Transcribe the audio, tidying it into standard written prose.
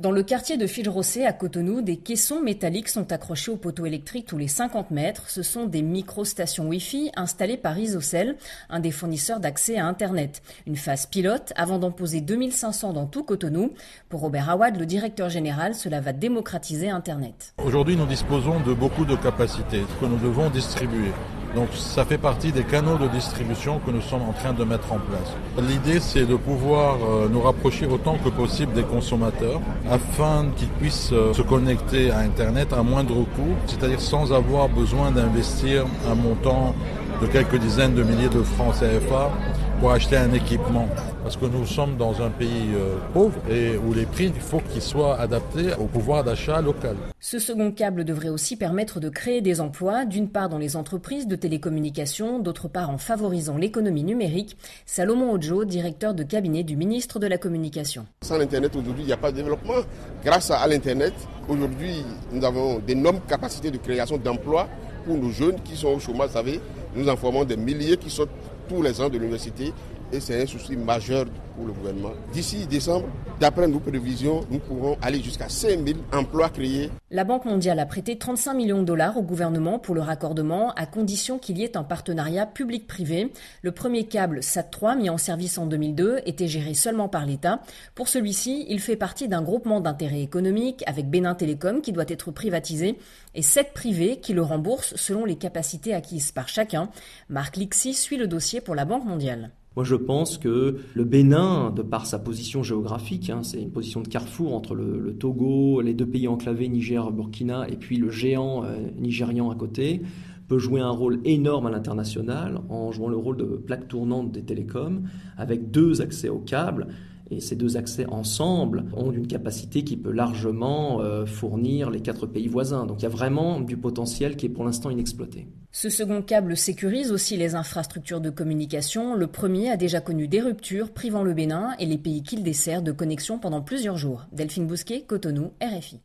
Dans le quartier de Fil-Rossé à Cotonou, des caissons métalliques sont accrochés aux poteaux électriques tous les 50 mètres. Ce sont des micro-stations Wi-Fi installées par Isocell, un des fournisseurs d'accès à Internet. Une phase pilote avant d'en poser 2500 dans tout Cotonou. Pour Robert Awad, le directeur général, cela va démocratiser Internet. Aujourd'hui, nous disposons de beaucoup de capacités que nous devons distribuer. Donc ça fait partie des canaux de distribution que nous sommes en train de mettre en place. L'idée, c'est de pouvoir nous rapprocher autant que possible des consommateurs afin qu'ils puissent se connecter à Internet à moindre coût, c'est-à-dire sans avoir besoin d'investir un montant de quelques dizaines de milliers de francs CFA pour acheter un équipement. Parce que nous sommes dans un pays pauvre et où les prix, il faut qu'ils soient adaptés au pouvoir d'achat local. Ce second câble devrait aussi permettre de créer des emplois, d'une part dans les entreprises de télécommunications, d'autre part en favorisant l'économie numérique. Salomon Odjo, directeur de cabinet du ministre de la Communication. Sans l'Internet, aujourd'hui, il n'y a pas de développement. Grâce à l'Internet, aujourd'hui, nous avons d'énormes capacités de création d'emplois pour nos jeunes qui sont au chômage. Vous savez, nous en formons des milliers qui sortent tous les ans de l'université. Et c'est un souci majeur pour le gouvernement. D'ici décembre, d'après nos prévisions, nous pourrons aller jusqu'à 5000 emplois créés. La Banque mondiale a prêté 35 millions de dollars au gouvernement pour le raccordement, à condition qu'il y ait un partenariat public-privé. Le premier câble SAT3, mis en service en 2002, était géré seulement par l'État. Pour celui-ci, il fait partie d'un groupement d'intérêt économique avec Bénin Télécom qui doit être privatisé et 7 privés qui le remboursent selon les capacités acquises par chacun. Marc Lixi suit le dossier pour la Banque mondiale. Moi, je pense que le Bénin, de par sa position géographique, c'est une position de carrefour entre le Togo, les deux pays enclavés, Niger, Burkina, et puis le géant nigérian à côté, peut jouer un rôle énorme à l'international en jouant le rôle de plaque tournante des télécoms, avec 2 accès au câble. Et ces 2 accès ensemble ont une capacité qui peut largement fournir les 4 pays voisins. Donc il y a vraiment du potentiel qui est pour l'instant inexploité. Ce second câble sécurise aussi les infrastructures de communication. Le premier a déjà connu des ruptures, privant le Bénin et les pays qu'il dessert de connexion pendant plusieurs jours. Delphine Bousquet, Cotonou, RFI.